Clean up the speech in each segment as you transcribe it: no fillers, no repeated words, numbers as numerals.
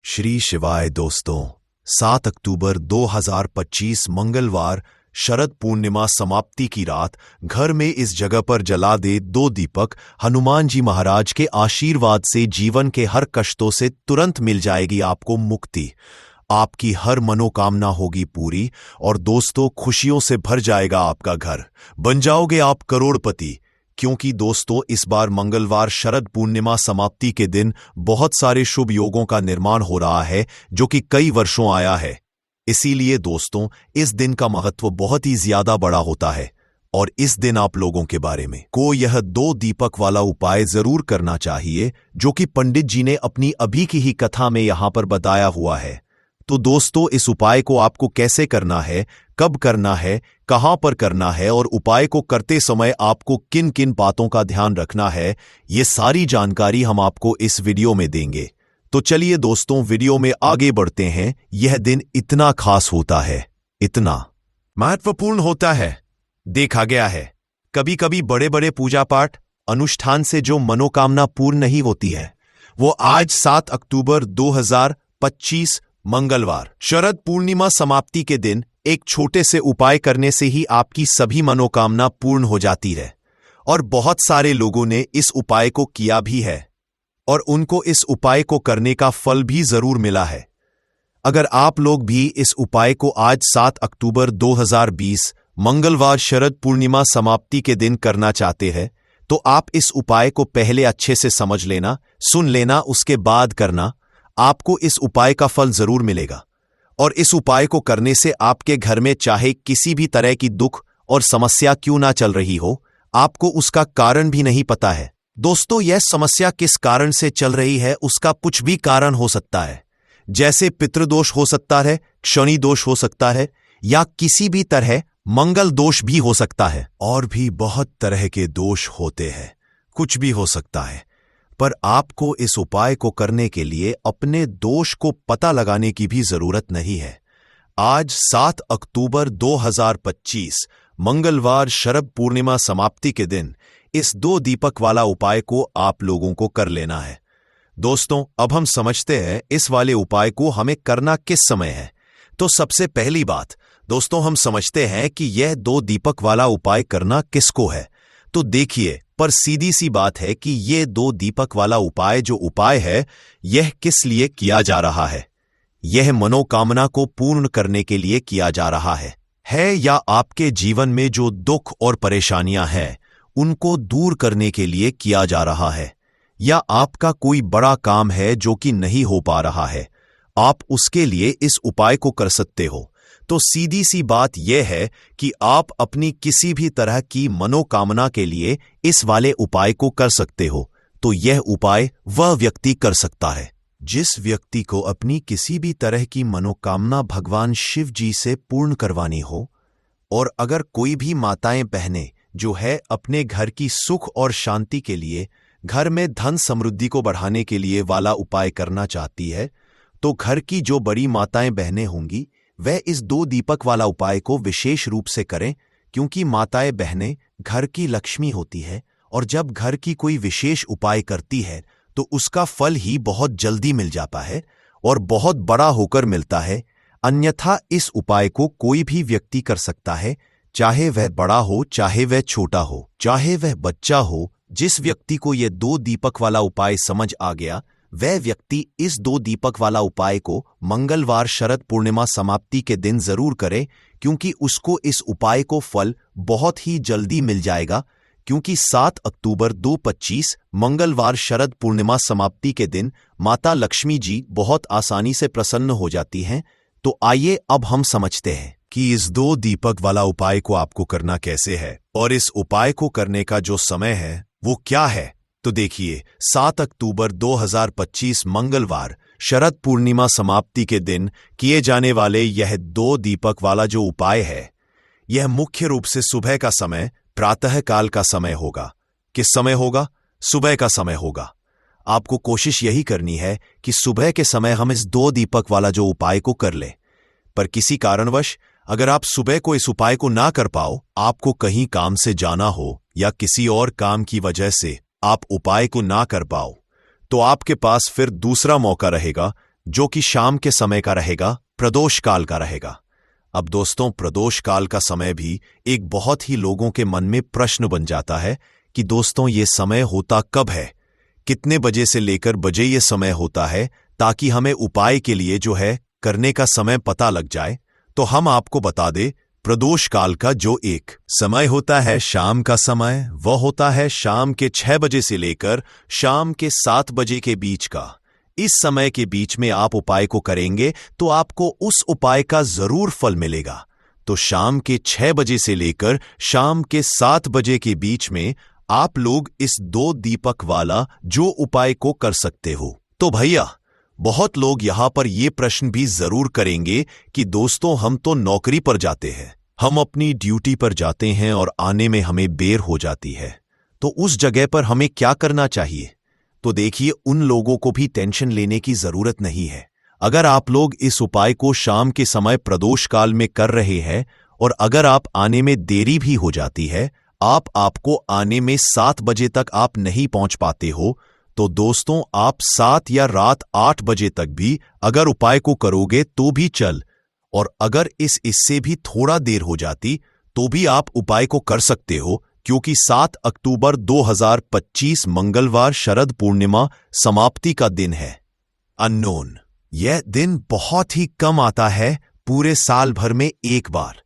श्री शिवाय दोस्तों, 7 अक्टूबर 2025 मंगलवार शरद पूर्णिमा समाप्ति की रात घर में इस जगह पर जला दे 2 दीपक। हनुमान जी महाराज के आशीर्वाद से जीवन के हर कष्टों से तुरंत मिल जाएगी आपको मुक्ति। आपकी हर मनोकामना होगी पूरी और दोस्तों खुशियों से भर जाएगा आपका घर। बन जाओगे आप करोड़पति। क्योंकि दोस्तों इस बार मंगलवार शरद पूर्णिमा समाप्ति के दिन बहुत सारे शुभ योगों का निर्माण हो रहा है जो कि कई वर्षों आया है। इसीलिए दोस्तों इस दिन का महत्व बहुत ही ज्यादा बड़ा होता है और इस दिन आप लोगों के बारे में को यह 2 दीपक वाला उपाय जरूर करना चाहिए जो कि पंडित जी ने अपनी अभी की ही कथा में यहां पर बताया हुआ है। तो दोस्तों इस उपाय को आपको कैसे करना है, कब करना है, कहां पर करना है और उपाय को करते समय आपको किन किन बातों का ध्यान रखना है, ये सारी जानकारी हम आपको इस वीडियो में देंगे। तो चलिए दोस्तों वीडियो में आगे बढ़ते हैं। यह दिन इतना खास होता है, इतना महत्वपूर्ण होता है। देखा गया है कभी कभी बड़े बड़े पूजा पाठ अनुष्ठान से जो मनोकामना पूर्ण नहीं होती है वो आज 7 अक्टूबर 2025 मंगलवार शरद पूर्णिमा समाप्ति के दिन एक छोटे से उपाय करने से ही आपकी सभी मनोकामना पूर्ण हो जाती है। और बहुत सारे लोगों ने इस उपाय को किया भी है और उनको इस उपाय को करने का फल भी जरूर मिला है। अगर आप लोग भी इस उपाय को आज 7 अक्टूबर 2020 मंगलवार शरद पूर्णिमा समाप्ति के दिन करना चाहते हैं तो आप इस उपाय को पहले अच्छे से समझ लेना, सुन लेना, उसके बाद करना। आपको इस उपाय का फल जरूर मिलेगा और इस उपाय को करने से आपके घर में चाहे किसी भी तरह की दुख और समस्या क्यों ना चल रही हो, आपको उसका कारण भी नहीं पता है। दोस्तों यह समस्या किस कारण से चल रही है उसका कुछ भी कारण हो सकता है, जैसे पितृदोष हो सकता है, शनि दोष हो सकता है या किसी भी तरह मंगल दोष भी हो सकता है। और भी बहुत तरह के दोष होते हैं, कुछ भी हो सकता है। पर आपको इस उपाय को करने के लिए अपने दोष को पता लगाने की भी जरूरत नहीं है। आज 7 अक्टूबर 2025 मंगलवार शरद पूर्णिमा समाप्ति के दिन इस 2 दीपक वाला उपाय को आप लोगों को कर लेना है। दोस्तों अब हम समझते हैं इस वाले उपाय को हमें करना किस समय है। तो सबसे पहली बात दोस्तों हम समझते हैं कि यह 2 दीपक वाला उपाय करना किसको है। तो देखिए पर सीधी सी बात है कि ये 2 दीपक वाला उपाय जो उपाय है यह किस लिए किया जा रहा है। यह मनोकामना को पूर्ण करने के लिए किया जा रहा है या आपके जीवन में जो दुख और परेशानियां हैं उनको दूर करने के लिए किया जा रहा है, या आपका कोई बड़ा काम है जो कि नहीं हो पा रहा है, आप उसके लिए इस उपाय को कर सकते हो। तो सीधी सी बात यह है कि आप अपनी किसी भी तरह की मनोकामना के लिए इस वाले उपाय को कर सकते हो। तो यह उपाय वह व्यक्ति कर सकता है जिस व्यक्ति को अपनी किसी भी तरह की मनोकामना भगवान शिव जी से पूर्ण करवानी हो। और अगर कोई भी माताएं बहनें जो है अपने घर की सुख और शांति के लिए, घर में धन समृद्धि को बढ़ाने के लिए वाला उपाय करना चाहती है, तो घर की जो बड़ी माताएं बहनें होंगी वह इस 2 दीपक वाला उपाय को विशेष रूप से करें, क्योंकि माताएं बहनें घर की लक्ष्मी होती है और जब घर की कोई विशेष उपाय करती है तो उसका फल ही बहुत जल्दी मिल जाता है और बहुत बड़ा होकर मिलता है। अन्यथा इस उपाय को कोई भी व्यक्ति कर सकता है, चाहे वह बड़ा हो, चाहे वह छोटा हो, चाहे वह बच्चा हो। जिस व्यक्ति को यह 2 दीपक वाला उपाय समझ आ गया वह व्यक्ति इस 2 दीपक वाला उपाय को मंगलवार शरद पूर्णिमा समाप्ति के दिन जरूर करे, क्योंकि उसको इस उपाय को फल बहुत ही जल्दी मिल जाएगा। क्योंकि 7 अक्टूबर 2025 मंगलवार शरद पूर्णिमा समाप्ति के दिन माता लक्ष्मी जी बहुत आसानी से प्रसन्न हो जाती हैं। तो आइए अब हम समझते हैं कि इस 2 दीपक वाला उपाय को आपको करना कैसे है और इस उपाय को करने का जो समय है वो क्या है। तो देखिए 7 अक्टूबर 2025 मंगलवार शरद पूर्णिमा समाप्ति के दिन किए जाने वाले यह 2 दीपक वाला जो उपाय है यह मुख्य रूप से सुबह का समय, प्रातः काल का समय होगा। किस समय होगा? सुबह का समय होगा। आपको कोशिश यही करनी है कि सुबह के समय हम इस 2 दीपक वाला जो उपाय को कर लें। पर किसी कारणवश अगर आप सुबह को इस उपाय को ना कर पाओ, आपको कहीं काम से जाना हो या किसी और काम की वजह से आप उपाय को ना कर पाओ, तो आपके पास फिर दूसरा मौका रहेगा जो कि शाम के समय का रहेगा, प्रदोष काल का रहेगा। अब दोस्तों, प्रदोष काल का समय भी एक बहुत ही लोगों के मन में प्रश्न बन जाता है कि दोस्तों ये समय होता कब है, कितने बजे से लेकर बजे ये समय होता है, ताकि हमें उपाय के लिए जो है करने का समय पता लग जाए। तो हम आपको बता दें, प्रदोष काल का जो एक समय होता है शाम का समय, वह होता है शाम के 6 बजे से लेकर शाम के 7 बजे के बीच का। इस समय के बीच में आप उपाय को करेंगे तो आपको उस उपाय का जरूर फल मिलेगा। तो शाम के 6 बजे से लेकर शाम के 7 बजे के बीच में आप लोग इस 2 दीपक वाला जो उपाय को कर सकते हो। तो भैया, बहुत लोग यहां पर यह प्रश्न भी जरूर करेंगे कि दोस्तों हम तो नौकरी पर जाते हैं, हम अपनी ड्यूटी पर जाते हैं और आने में हमें देर हो जाती है, तो उस जगह पर हमें क्या करना चाहिए? तो देखिए, उन लोगों को भी टेंशन लेने की जरूरत नहीं है। अगर आप लोग इस उपाय को शाम के समय प्रदोष काल में कर रहे हैं और अगर आप आने में देरी भी हो जाती है, आपको आने में 7 बजे तक आप नहीं पहुंच पाते हो, तो दोस्तों आप 7 या रात 8 बजे तक भी अगर उपाय को करोगे तो भी चल, और अगर इससे भी थोड़ा देर हो जाती तो भी आप उपाय को कर सकते हो, क्योंकि 7 अक्टूबर 2025 मंगलवार शरद पूर्णिमा समाप्ति का दिन है। अननोन, यह दिन बहुत ही कम आता है पूरे साल भर में एक बार।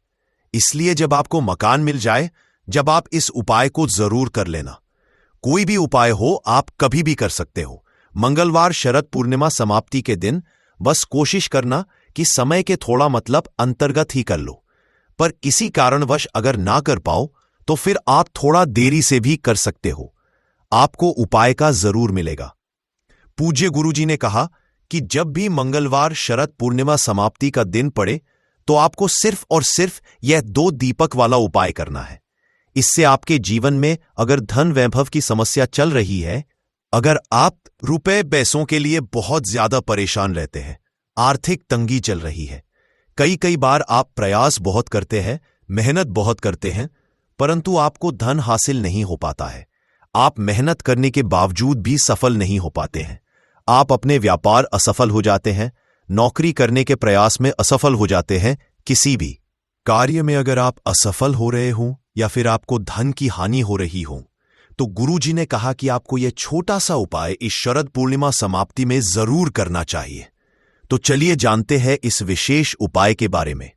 इसलिए जब आपको मकान मिल जाए, जब आप इस उपाय को जरूर कर लेना। कोई भी उपाय हो आप कभी भी कर सकते हो। मंगलवार शरद पूर्णिमा समाप्ति के दिन बस कोशिश करना कि समय के थोड़ा मतलब अंतर्गत ही कर लो, पर किसी कारणवश अगर ना कर पाओ तो फिर आप थोड़ा देरी से भी कर सकते हो, आपको उपाय का जरूर मिलेगा। पूज्य गुरुजी ने कहा कि जब भी मंगलवार शरद पूर्णिमा समाप्ति का दिन पड़े तो आपको सिर्फ और सिर्फ यह 2 दीपक वाला उपाय करना है। इससे आपके जीवन में अगर धन वैभव की समस्या चल रही है, अगर आप रुपए पैसों के लिए बहुत ज्यादा परेशान रहते हैं, आर्थिक तंगी चल रही है, कई बार आप प्रयास बहुत करते हैं, मेहनत बहुत करते हैं, परंतु आपको धन हासिल नहीं हो पाता है, आप मेहनत करने के बावजूद भी सफल नहीं हो पाते हैं, आप अपने व्यापार असफल हो जाते हैं, नौकरी करने के प्रयास में असफल हो जाते हैं, किसी भी कार्य में अगर आप असफल हो रहे हो या फिर आपको धन की हानि हो रही हो, तो गुरुजी ने कहा कि आपको यह छोटा सा उपाय इस शरद पूर्णिमा समाप्ति में जरूर करना चाहिए। तो चलिए जानते हैं इस विशेष उपाय के बारे में।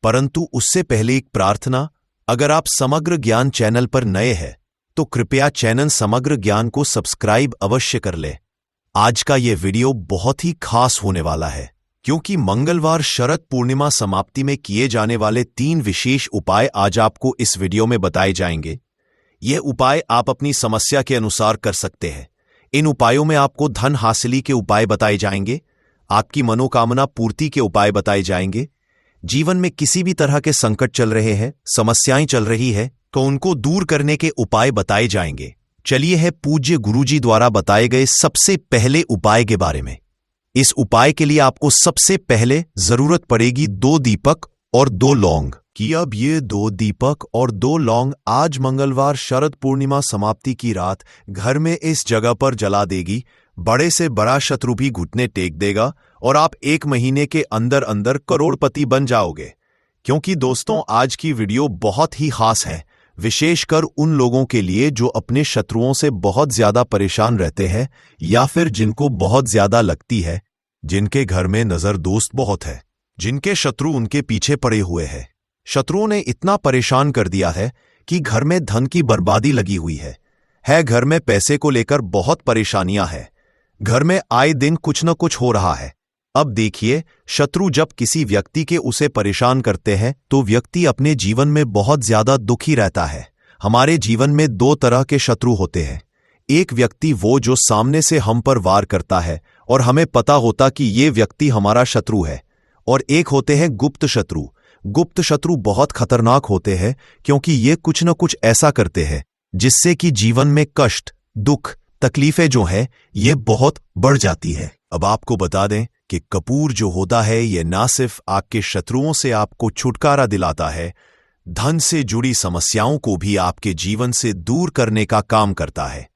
परंतु उससे पहले एक प्रार्थना, अगर आप समग्र ज्ञान चैनल पर नए हैं तो कृपया चैनल समग्र ज्ञान को सब्सक्राइब अवश्य कर ले। आज का यह वीडियो बहुत ही खास होने वाला है, क्योंकि मंगलवार शरद पूर्णिमा समाप्ति में किए जाने वाले 3 विशेष उपाय आज आपको इस वीडियो में बताए जाएंगे। यह उपाय आप अपनी समस्या के अनुसार कर सकते हैं। इन उपायों में आपको धन हासिली के उपाय बताए जाएंगे, आपकी मनोकामना पूर्ति के उपाय बताए जाएंगे, जीवन में किसी भी तरह के संकट चल रहे हैं, समस्याएं चल रही है, तो उनको दूर करने के उपाय बताए जाएंगे। चलिए है पूज्य गुरुजी द्वारा बताए गए सबसे पहले उपाय के बारे में। इस उपाय के लिए आपको सबसे पहले जरूरत पड़ेगी 2 दीपक और 2 लौंग कि अब ये 2 दीपक और 2 लौंग आज मंगलवार शरद पूर्णिमा समाप्ति की रात घर में इस जगह पर जला देगी। बड़े से बड़ा शत्रु भी घुटने टेक देगा और आप 1 महीने के अंदर अंदर करोड़पति बन जाओगे। क्योंकि दोस्तों आज की वीडियो बहुत ही खास है, विशेषकर उन लोगों के लिए जो अपने शत्रुओं से बहुत ज्यादा परेशान रहते हैं या फिर जिनको बहुत ज्यादा लगती है, जिनके घर में नजर दोस्त बहुत है, जिनके शत्रु उनके पीछे पड़े हुए हैं। शत्रुओं ने इतना परेशान कर दिया है कि घर में धन की बर्बादी लगी हुई है, घर में पैसे को लेकर बहुत परेशानियां हैं, घर में आए दिन कुछ न कुछ हो रहा है। अब देखिए, शत्रु जब किसी व्यक्ति के उसे परेशान करते हैं तो व्यक्ति अपने जीवन में बहुत ज्यादा दुखी रहता है। हमारे जीवन में 2 तरह के शत्रु होते हैं। एक व्यक्ति वो जो सामने से हम पर वार करता है और हमें पता होता कि ये व्यक्ति हमारा शत्रु है, और एक होते हैं गुप्त शत्रु। गुप्त शत्रु बहुत खतरनाक होते हैं क्योंकि ये कुछ न कुछ ऐसा करते हैं जिससे कि जीवन में कष्ट, दुख, तकलीफें जो है ये बहुत बढ़ जाती है। अब आपको बता दें कि कपूर जो होता है ये ना सिर्फ आपके शत्रुओं से आपको छुटकारा दिलाता है, धन से जुड़ी समस्याओं को भी आपके जीवन से दूर करने का काम करता है।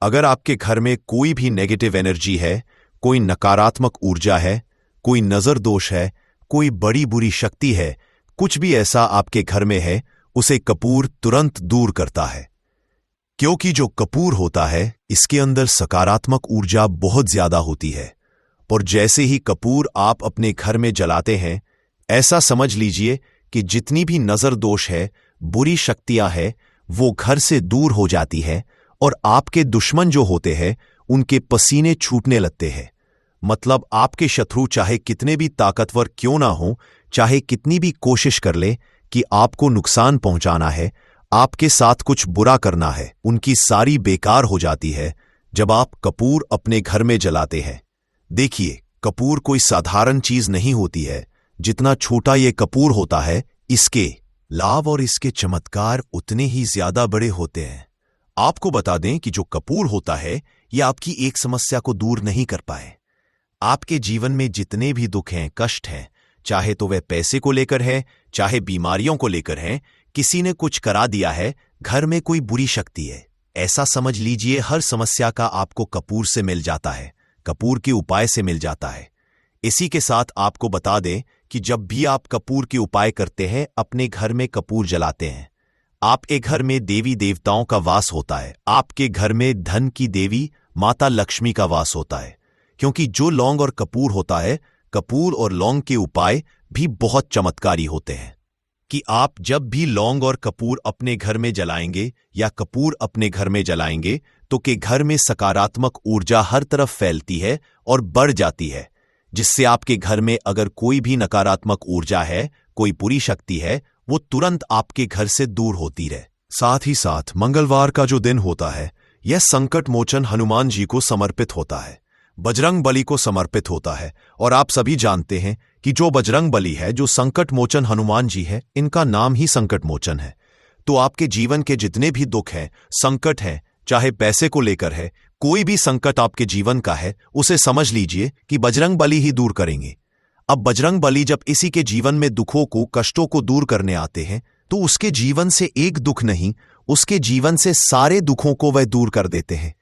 अगर आपके घर में कोई भी नेगेटिव एनर्जी है, कोई नकारात्मक ऊर्जा है, कोई नजर दोष है, कोई बड़ी बुरी शक्ति है, कुछ भी ऐसा आपके घर में है, उसे कपूर तुरंत दूर करता है। क्योंकि जो कपूर होता है, इसके अंदर सकारात्मक ऊर्जा बहुत ज्यादा होती है। और जैसे ही कपूर आप अपने घर में जलाते हैं, ऐसा समझ लीजिए कि जितनी भी नजर दोष है, बुरी शक्तियां हैं, वो घर से दूर हो जाती है और आपके दुश्मन जो होते हैं, उनके पसीने छूटने लगते हैं। मतलब आपके शत्रु चाहे कितने भी ताकतवर क्यों ना हो, चाहे कितनी भी कोशिश कर ले कि आपको नुकसान पहुंचाना है, आपके साथ कुछ बुरा करना है, उनकी सारी बेकार हो जाती है जब आप कपूर अपने घर में जलाते हैं। देखिए, कपूर कोई साधारण चीज नहीं होती है। जितना छोटा ये कपूर होता है, इसके लाभ और इसके चमत्कार उतने ही ज्यादा बड़े होते हैं। आपको बता दें कि जो कपूर होता है, यह आपकी एक समस्या को दूर नहीं कर पाए। आपके जीवन में जितने भी दुख हैं, कष्ट हैं, चाहे तो वह पैसे को लेकर है, चाहे बीमारियों को लेकर है, किसी ने कुछ करा दिया है, घर में कोई बुरी शक्ति है, ऐसा समझ लीजिए हर समस्या का आपको कपूर से मिल जाता है, कपूर के उपाय से मिल जाता है। इसी के साथ आपको बता दें कि जब भी आप कपूर के उपाय करते हैं, अपने घर में कपूर जलाते हैं, आपके घर में देवी देवताओं का वास होता है, आपके घर में धन की देवी माता लक्ष्मी का वास होता है। क्योंकि जो लौंग और कपूर होता है, कपूर और लौंग के उपाय भी बहुत चमत्कारी होते हैं। कि आप जब भी लौंग और कपूर अपने घर में जलाएंगे या कपूर अपने घर में जलाएंगे, तो के घर में सकारात्मक ऊर्जा हर तरफ फैलती है और बढ़ जाती है, जिससे आपके घर में अगर कोई भी नकारात्मक ऊर्जा है, कोई बुरी शक्ति है, वो तुरंत आपके घर से दूर होती रहे। साथ ही साथ मंगलवार का जो दिन होता है, यह संकट मोचन हनुमान जी को समर्पित होता है, बजरंग बली को समर्पित होता है। और आप सभी जानते हैं कि जो बजरंग बली है, जो संकट मोचन हनुमान जी है, इनका नाम ही संकट मोचन है। तो आपके जीवन के जितने भी दुख हैं, संकट हैं, चाहे पैसे को लेकर है, कोई भी संकट आपके जीवन का है, उसे समझ लीजिए कि बजरंग बली ही दूर करेंगे। अब बजरंग बली जब इसी के जीवन में दुखों को, कष्टों को दूर करने आते हैं, तो उसके जीवन से एक दुख नहीं, उसके जीवन से सारे दुखों को वह दूर कर देते हैं।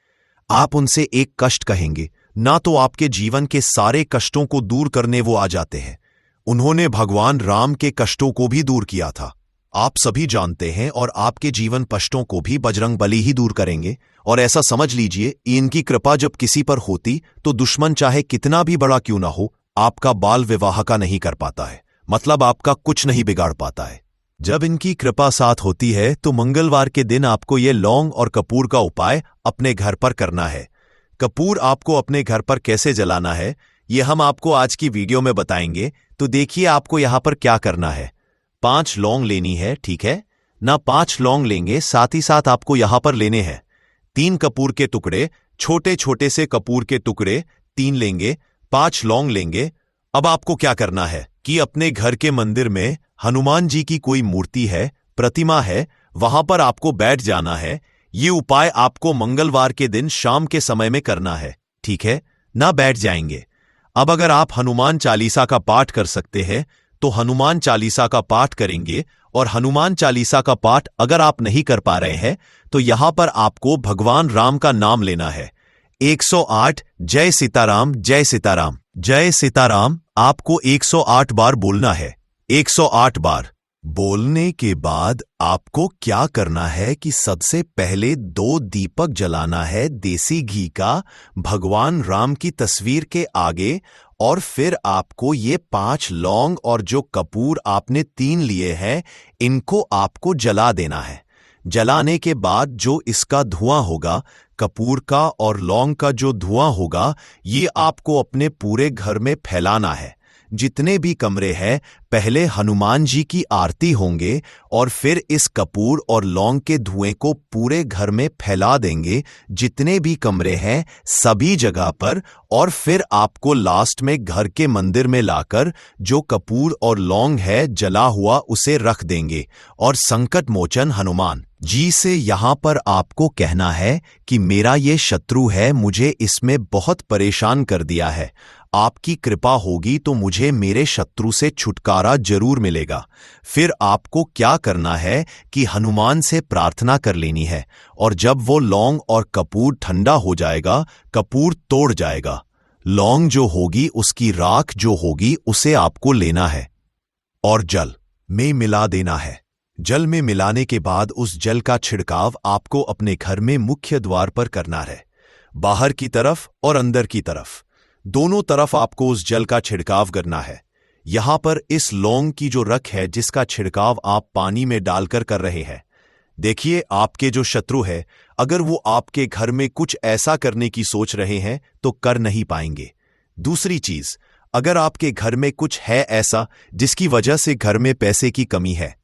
आप उनसे एक कष्ट कहेंगे ना, तो आपके जीवन के सारे कष्टों को दूर करने वो आ जाते हैं। उन्होंने भगवान राम के कष्टों को भी दूर किया था, आप सभी जानते हैं। और आपके जीवन कष्टों को भी बजरंग बली ही दूर करेंगे। और ऐसा समझ लीजिए, इनकी कृपा जब किसी पर होती, तो दुश्मन चाहे कितना भी बड़ा क्यों ना हो, आपका बाल विवाह का नहीं कर पाता है, मतलब आपका कुछ नहीं बिगाड़ पाता है। जब इनकी कृपा साथ होती है, तो मंगलवार के दिन आपको ये लौंग और कपूर का उपाय अपने घर पर करना है। कपूर आपको अपने घर पर कैसे जलाना है, ये हम आपको आज की वीडियो में बताएंगे। तो देखिए, आपको यहां पर क्या करना है। 5 लौंग लेनी है, ठीक है ना? 5 लौंग लेंगे, साथ ही साथ आपको यहां पर लेने हैं 3 कपूर के टुकड़े, छोटे छोटे से कपूर के टुकड़े 3 लेंगे, 5 लौंग लेंगे। अब आपको क्या करना है कि अपने घर के मंदिर में हनुमान जी की कोई मूर्ति है, प्रतिमा है, वहां पर आपको बैठ जाना है। ये उपाय आपको मंगलवार के दिन शाम के समय में करना है, ठीक है ना? बैठ जाएंगे। अब अगर आप हनुमान चालीसा का पाठ कर सकते हैं, तो हनुमान चालीसा का पाठ करेंगे। और हनुमान चालीसा का पाठ अगर आप नहीं कर पा रहे हैं, तो यहां पर आपको भगवान राम का नाम लेना है। 108 जय सीताराम, जय सीताराम, जय सीताराम आपको 108 बार बोलना है। 108 बार बोलने के बाद आपको क्या करना है कि सबसे पहले 2 दीपक जलाना है देसी घी का, भगवान राम की तस्वीर के आगे। और फिर आपको ये 5 लौंग और जो कपूर आपने 3 लिए हैं, इनको आपको जला देना है। जलाने के बाद जो इसका धुआं होगा, कपूर का और लौंग का जो धुआं होगा, ये आपको अपने पूरे घर में फैलाना है। जितने भी कमरे हैं, पहले हनुमान जी की आरती होंगे और फिर इस कपूर और लौंग के धुएं को पूरे घर में फैला देंगे, जितने भी कमरे हैं सभी जगह पर। और फिर आपको लास्ट में घर के मंदिर में लाकर जो कपूर और लौंग है जला हुआ, उसे रख देंगे। और संकट मोचन हनुमान जी से यहां पर आपको कहना है कि मेरा ये शत्रु है, मुझे इसमें बहुत परेशान कर दिया है, आपकी कृपा होगी तो मुझे मेरे शत्रु से छुटकारा जरूर मिलेगा। फिर आपको क्या करना है कि हनुमान से प्रार्थना कर लेनी है। और जब वो लौंग और कपूर ठंडा हो जाएगा, कपूर तोड़ जाएगा, लौंग जो होगी उसकी राख जो होगी उसे आपको लेना है और जल में मिला देना है। जल में मिलाने के बाद उस जल का छिड़काव आपको अपने घर में मुख्य द्वार पर करना है। बाहर की तरफ और अंदर की तरफ दोनों तरफ आपको उस जल का छिड़काव करना है। यहां पर इस लौंग की जो रख है जिसका छिड़काव आप पानी में डालकर कर रहे हैं, देखिए आपके जो शत्रु है अगर वो आपके घर में कुछ ऐसा करने की सोच रहे हैं तो कर नहीं पाएंगे। दूसरी चीज, अगर आपके घर में कुछ है ऐसा जिसकी वजह से घर में पैसे की कमी है,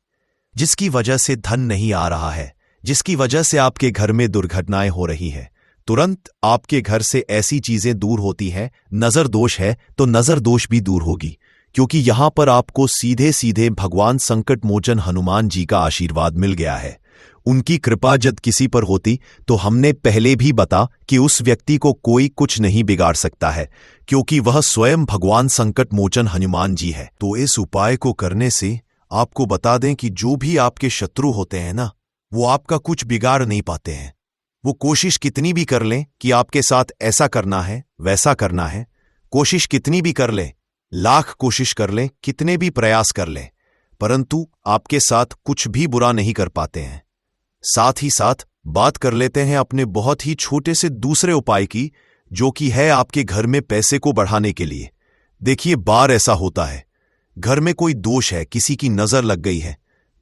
जिसकी वजह से धन नहीं आ रहा है, जिसकी वजह से आपके घर में दुर्घटनाएं हो रही हैं, तुरंत आपके घर से ऐसी चीजें दूर होती हैं। नजर दोष है तो नजर दोष भी दूर होगी, क्योंकि यहां पर आपको सीधे सीधे भगवान संकट मोचन हनुमान जी का आशीर्वाद मिल गया है। उनकी कृपा जब किसी पर होती तो हमने पहले भी बता कि उस व्यक्ति को कोई कुछ नहीं बिगाड़ सकता है, क्योंकि वह स्वयं भगवान संकट मोचन हनुमान जी है। तो इस उपाय को करने से आपको बता दें कि जो भी आपके शत्रु होते हैं ना, वो आपका कुछ बिगाड़ नहीं पाते हैं। वो कोशिश कितनी भी कर लें कि आपके साथ ऐसा करना है वैसा करना है, कोशिश कितनी भी कर लें, लाख कोशिश कर लें, कितने भी प्रयास कर लें, परंतु आपके साथ कुछ भी बुरा नहीं कर पाते हैं। साथ ही साथ बात कर लेते हैं अपने बहुत ही छोटे से दूसरे उपाय की, जो कि है आपके घर में पैसे को बढ़ाने के लिए। देखिए, बार ऐसा होता है घर में कोई दोष है, किसी की नजर लग गई है,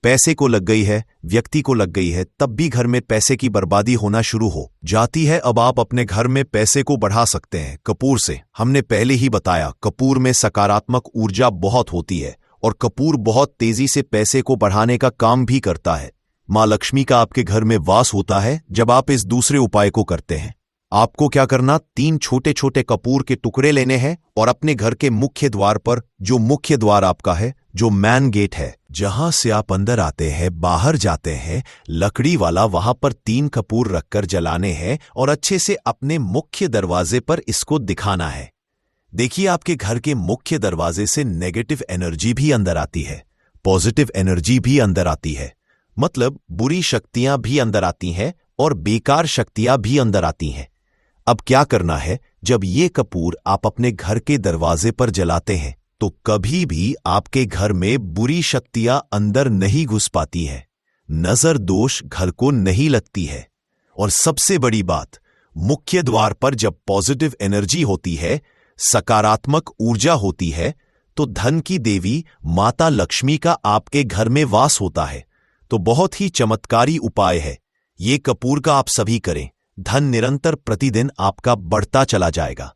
पैसे को लग गई है, व्यक्ति को लग गई है, तब भी घर में पैसे की बर्बादी होना शुरू हो जाती है। अब आप अपने घर में पैसे को बढ़ा सकते हैं कपूर से। हमने पहले ही बताया कपूर में सकारात्मक ऊर्जा बहुत होती है और कपूर बहुत तेजी से पैसे को बढ़ाने का काम भी करता है। मां लक्ष्मी का आपके घर में वास होता है जब आप इस दूसरे उपाय को करते हैं। आपको क्या करना, 3 छोटे छोटे कपूर के टुकड़े लेने हैं और अपने घर के मुख्य द्वार पर, जो मुख्य द्वार आपका है, जो मैन गेट है, जहां से आप अंदर आते हैं बाहर जाते हैं, लकड़ी वाला, वहां पर 3 कपूर रखकर जलाने हैं और अच्छे से अपने मुख्य दरवाजे पर इसको दिखाना है। देखिए, आपके घर के मुख्य दरवाजे से नेगेटिव एनर्जी भी अंदर आती है, पॉजिटिव एनर्जी भी अंदर आती है, मतलब बुरी शक्तियां भी अंदर आती हैं और बेकार शक्तियां भी अंदर आती हैं। अब क्या करना है, जब ये कपूर आप अपने घर के दरवाजे पर जलाते हैं तो कभी भी आपके घर में बुरी शक्तियां अंदर नहीं घुस पाती हैं, नजर दोष घर को नहीं लगती है। और सबसे बड़ी बात, मुख्य द्वार पर जब पॉजिटिव एनर्जी होती है, सकारात्मक ऊर्जा होती है, तो धन की देवी माता लक्ष्मी का आपके घर में वास होता है। तो बहुत ही चमत्कारी उपाय है ये कपूर का, आप सभी करें, धन निरंतर प्रतिदिन आपका बढ़ता चला जाएगा।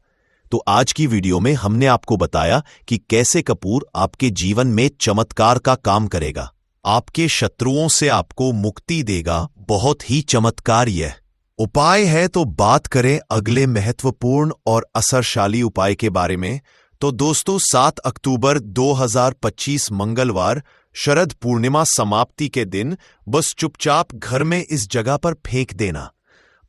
तो आज की वीडियो में हमने आपको बताया कि कैसे कपूर आपके जीवन में चमत्कार का काम करेगा, आपके शत्रुओं से आपको मुक्ति देगा। बहुत ही चमत्कार यह उपाय है। तो बात करें अगले महत्वपूर्ण और असरशाली उपाय के बारे में, तो दोस्तों 7 अक्टूबर 2025 मंगलवार शरद पूर्णिमा समाप्ति के दिन बस चुपचाप घर में इस जगह पर फेंक देना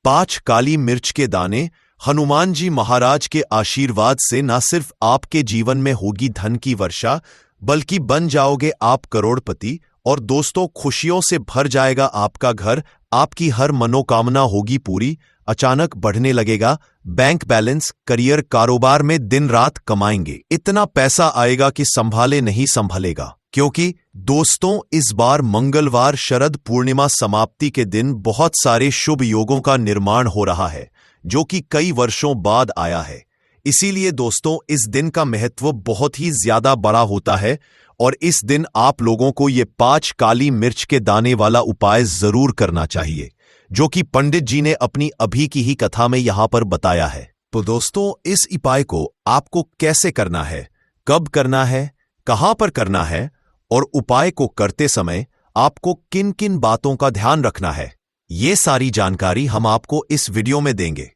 5 काली मिर्च के दाने। हनुमान जी महाराज के आशीर्वाद से न सिर्फ आपके जीवन में होगी धन की वर्षा, बल्कि बन जाओगे आप करोड़पति। और दोस्तों, खुशियों से भर जाएगा आपका घर, आपकी हर मनोकामना होगी पूरी, अचानक बढ़ने लगेगा बैंक बैलेंस, करियर, कारोबार में दिन रात कमाएंगे, इतना पैसा आएगा कि संभाले नहीं संभलेगा। क्योंकि दोस्तों, इस बार मंगलवार शरद पूर्णिमा समाप्ति के दिन बहुत सारे शुभ योगों का निर्माण हो रहा है, जो कि कई वर्षों बाद आया है। इसीलिए दोस्तों, इस दिन का महत्व बहुत ही ज्यादा बड़ा होता है और इस दिन आप लोगों को ये 5 काली मिर्च के दाने वाला उपाय जरूर करना चाहिए, जो कि पंडित जी ने अपनी अभी की ही कथा में यहां पर बताया है। तो दोस्तों, इस उपाय को आपको कैसे करना है, कब करना है, कहां पर करना है और उपाय को करते समय आपको किन किन बातों का ध्यान रखना है, ये सारी जानकारी हम आपको इस वीडियो में देंगे।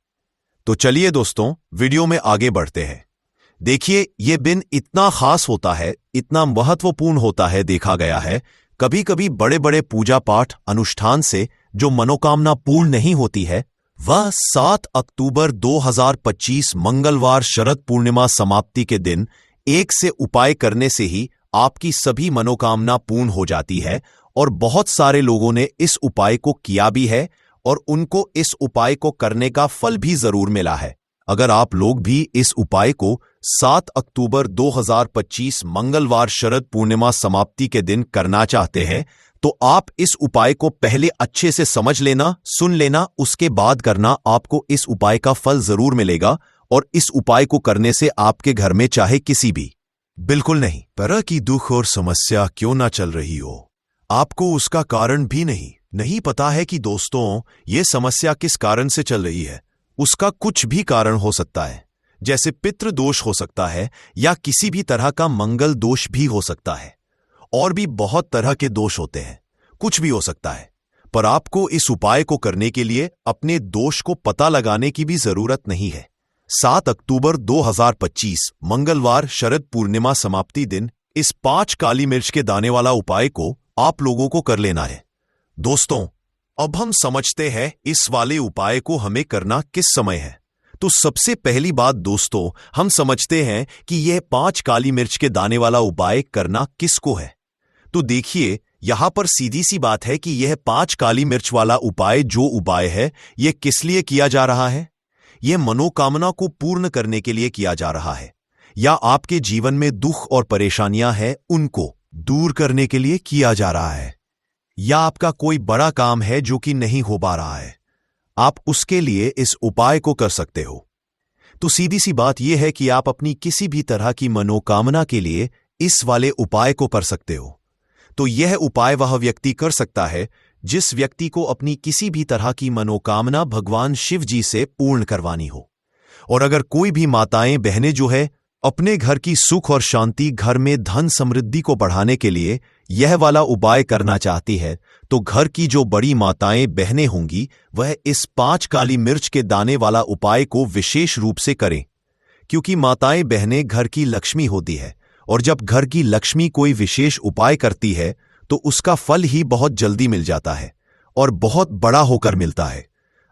तो चलिए दोस्तों, वीडियो में आगे बढ़ते हैं। देखिए, ये दिन इतना खास होता है, इतना महत्वपूर्ण होता है, देखा गया है कभी कभी बड़े बड़े पूजा पाठ अनुष्ठान से जो मनोकामना पूर्ण नहीं होती है, वह 7 अक्टूबर 2025 मंगलवार शरद पूर्णिमा समाप्ति के दिन एक से उपाय करने से ही आपकी सभी मनोकामना पूर्ण हो जाती है। और बहुत सारे लोगों ने इस उपाय को किया भी है और उनको इस उपाय को करने का फल भी जरूर मिला है। अगर आप लोग भी इस उपाय को 7 अक्टूबर 2025 मंगलवार शरद पूर्णिमा समाप्ति के दिन करना चाहते हैं, तो आप इस उपाय को पहले अच्छे से समझ लेना, सुन लेना, उसके बाद करना। आपको इस उपाय का फल जरूर मिलेगा और इस उपाय को करने से आपके घर में चाहे किसी भी बिल्कुल नहीं तरह की दुख और समस्या क्यों ना चल रही हो, आपको उसका कारण भी नहीं पता है कि दोस्तों ये समस्या किस कारण से चल रही है। उसका कुछ भी कारण हो सकता है, जैसे पितृ दोष हो सकता है या किसी भी तरह का मंगल दोष भी हो सकता है, और भी बहुत तरह के दोष होते हैं, कुछ भी हो सकता है। पर आपको इस उपाय को करने के लिए अपने दोष को पता लगाने की भी जरूरत नहीं है। 7 अक्टूबर 2025 मंगलवार शरद पूर्णिमा समाप्ति दिन इस 5 काली मिर्च के दाने वाला उपाय को आप लोगों को कर लेना है। दोस्तों, अब हम समझते हैं इस वाले उपाय को हमें करना किस समय है। तो सबसे पहली बात दोस्तों, हम समझते हैं कि यह 5 काली मिर्च के दाने वाला उपाय करना किसको है। तो देखिए, यहां पर सीधी सी बात है कि यह 5 काली मिर्च वाला उपाय जो उपाय है, यह किस लिए किया जा रहा है। यह मनोकामना को पूर्ण करने के लिए किया जा रहा है, या आपके जीवन में दुख और परेशानियां हैं उनको दूर करने के लिए किया जा रहा है, या आपका कोई बड़ा काम है जो कि नहीं हो पा रहा है, आप उसके लिए इस उपाय को कर सकते हो। तो सीधी सी बात यह है कि आप अपनी किसी भी तरह की मनोकामना के लिए इस वाले उपाय को कर सकते हो। तो यह उपाय वह व्यक्ति कर सकता है जिस व्यक्ति को अपनी किसी भी तरह की मनोकामना भगवान शिव जी से पूर्ण करवानी हो। और अगर कोई भी माताएं बहनें जो है अपने घर की सुख और शांति, घर में धन समृद्धि को बढ़ाने के लिए यह वाला उपाय करना चाहती है, तो घर की जो बड़ी माताएं बहनें होंगी वह इस 5 काली मिर्च के दाने वाला उपाय को विशेष रूप से करें, क्योंकि माताएं बहनें घर की लक्ष्मी होती है, और जब घर की लक्ष्मी कोई विशेष उपाय करती है तो उसका फल ही बहुत जल्दी मिल जाता है और बहुत बड़ा होकर मिलता है।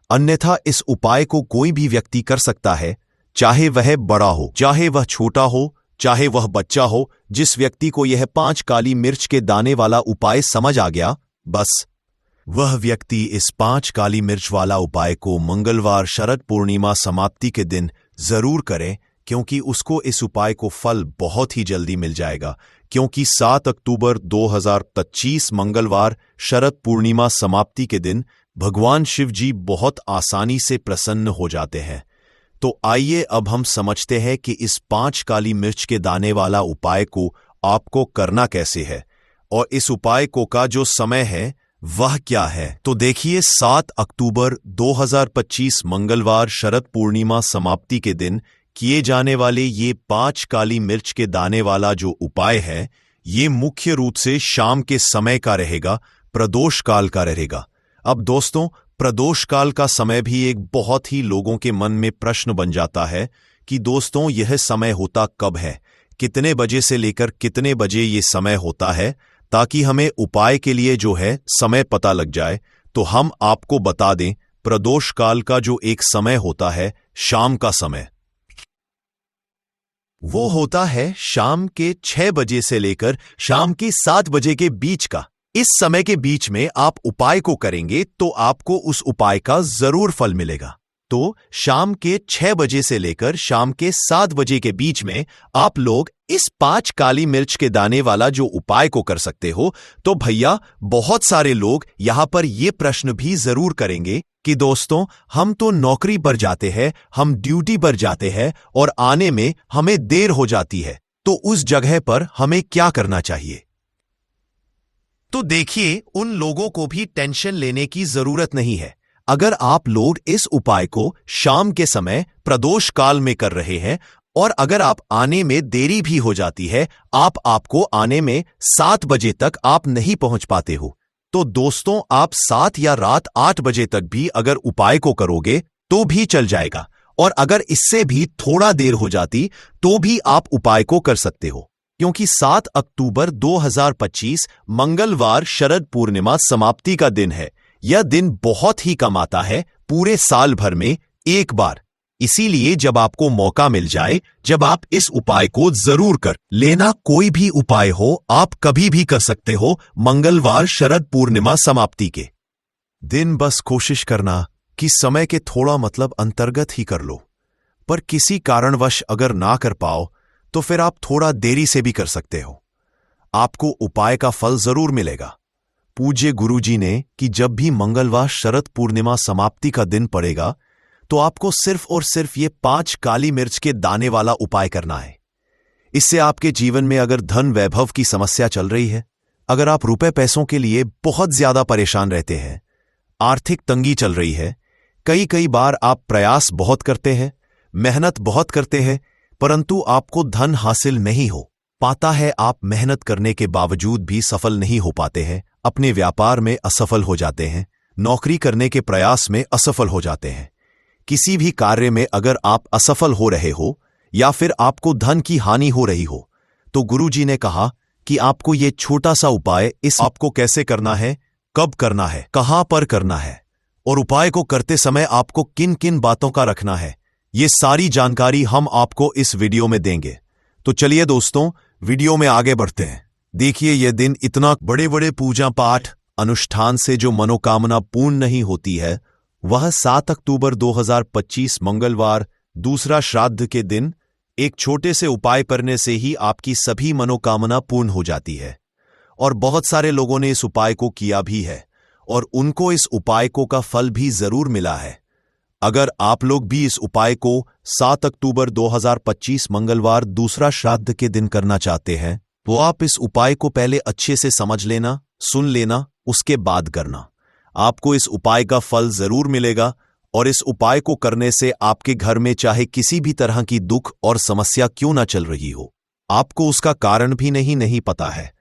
अन्यथा इस उपाय को कोई भी व्यक्ति कर सकता है, चाहे वह बड़ा हो, चाहे वह छोटा हो, चाहे वह बच्चा हो। जिस व्यक्ति को यह 5 काली मिर्च के दाने वाला उपाय समझ आ गया, बस वह व्यक्ति इस 5 काली मिर्च वाला उपाय को मंगलवार शरद पूर्णिमा समाप्ति के दिन जरूर करें, क्योंकि उसको इस उपाय को फल बहुत ही जल्दी मिल जाएगा। क्योंकि 7 अक्टूबर 2025 मंगलवार शरद पूर्णिमा समाप्ति के दिन भगवान शिव जी बहुत आसानी से प्रसन्न हो जाते हैं। तो आइए अब हम समझते हैं कि इस 5 काली मिर्च के दाने वाला उपाय को आपको करना कैसे है, और इस उपाय को का जो समय है वह क्या है। तो देखिए, 7 अक्टूबर 2025 मंगलवार शरद पूर्णिमा समाप्ति के दिन किए जाने वाले ये 5 काली मिर्च के दाने वाला जो उपाय है, ये मुख्य रूप से शाम के समय का रहेगा, प्रदोष काल का रहेगा। अब दोस्तों, प्रदोष काल का समय भी एक बहुत ही लोगों के मन में प्रश्न बन जाता है कि दोस्तों यह समय होता कब है, कितने बजे से लेकर कितने बजे ये समय होता है, ताकि हमें उपाय के लिए जो है समय पता लग जाए। तो हम आपको बता दें, प्रदोष काल का जो एक समय होता है, शाम का समय, वो होता है शाम के 6 बजे से लेकर शाम के 7 बजे के बीच का। इस समय के बीच में आप उपाय को करेंगे तो आपको उस उपाय का जरूर फल मिलेगा। तो शाम के 6 बजे से लेकर शाम के 7 बजे के बीच में आप लोग इस 5 काली मिर्च के दाने वाला जो उपाय को कर सकते हो। तो भैया, बहुत सारे लोग यहां पर ये प्रश्न भी जरूर करेंगे कि दोस्तों हम तो नौकरी पर जाते हैं, हम ड्यूटी पर जाते हैं और आने में हमें देर हो जाती है, तो उस जगह पर हमें क्या करना चाहिए। तो देखिए, उन लोगों को भी टेंशन लेने की जरूरत नहीं है। अगर आप लोग इस उपाय को शाम के समय प्रदोष काल में कर रहे हैं, और अगर आप आने में देरी भी हो जाती है, आपको आने में 7 बजे तक आप नहीं पहुंच पाते हो, तो दोस्तों आप 7 या रात 8 बजे तक भी अगर उपाय को करोगे तो भी चल जाएगा। और अगर इससे भी थोड़ा देर हो जाती तो भी आप उपाय को कर सकते हो, क्योंकि 7 अक्टूबर 2025 मंगलवार शरद पूर्णिमा समाप्ति का दिन है। यह दिन बहुत ही कम आता है, पूरे साल भर में एक बार। इसीलिए जब आपको मौका मिल जाए, जब आप इस उपाय को जरूर कर लेना। कोई भी उपाय हो, आप कभी भी कर सकते हो मंगलवार शरद पूर्णिमा समाप्ति के दिन। बस कोशिश करना कि समय के थोड़ा अंतर्गत ही कर लो, पर किसी कारणवश अगर ना कर पाओ तो फिर आप थोड़ा देरी से भी कर सकते हो। आपको उपाय का फल जरूर मिलेगा। पूज्य गुरुजी ने कि जब भी मंगलवार शरद पूर्णिमा समाप्ति का दिन पड़ेगा तो आपको सिर्फ और सिर्फ ये 5 काली मिर्च के दाने वाला उपाय करना है। इससे आपके जीवन में अगर धन वैभव की समस्या चल रही है, अगर आप रुपए पैसों के लिए बहुत ज्यादा परेशान रहते हैं, आर्थिक तंगी चल रही है, कई बार आप प्रयास बहुत करते हैं, मेहनत बहुत करते हैं, परंतु आपको धन हासिल नहीं हो पाता है, आप मेहनत करने के बावजूद भी सफल नहीं हो पाते हैं, अपने व्यापार में असफल हो जाते हैं, नौकरी करने के प्रयास में असफल हो जाते हैं, किसी भी कार्य में अगर आप असफल हो रहे हो या फिर आपको धन की हानि हो रही हो, तो गुरुजी ने कहा कि आपको ये छोटा सा उपाय आपको कैसे करना है, कब करना है, कहां पर करना है और उपाय को करते समय आपको किन किन बातों का रखना है, ये सारी जानकारी हम आपको इस वीडियो में देंगे। तो चलिए दोस्तों, वीडियो में आगे बढ़ते हैं। देखिए, यह दिन इतना बड़े बड़े पूजा पाठ अनुष्ठान से जो मनोकामना पूर्ण नहीं होती है, वह 7 अक्टूबर 2025 मंगलवार दूसरा श्राद्ध के दिन एक छोटे से उपाय करने से ही आपकी सभी मनोकामना पूर्ण हो जाती है। और बहुत सारे लोगों ने इस उपाय को किया भी है और उनको इस उपाय को का फल भी जरूर मिला है। अगर आप लोग भी इस उपाय को 7 अक्टूबर 2025 मंगलवार दूसरा श्राद्ध के दिन करना चाहते हैं, तो आप इस उपाय को पहले अच्छे से समझ लेना, सुन लेना, उसके बाद करना। आपको इस उपाय का फल जरूर मिलेगा और इस उपाय को करने से आपके घर में चाहे किसी भी तरह की दुख और समस्या क्यों ना चल रही हो, आपको उसका कारण भी नहीं पता है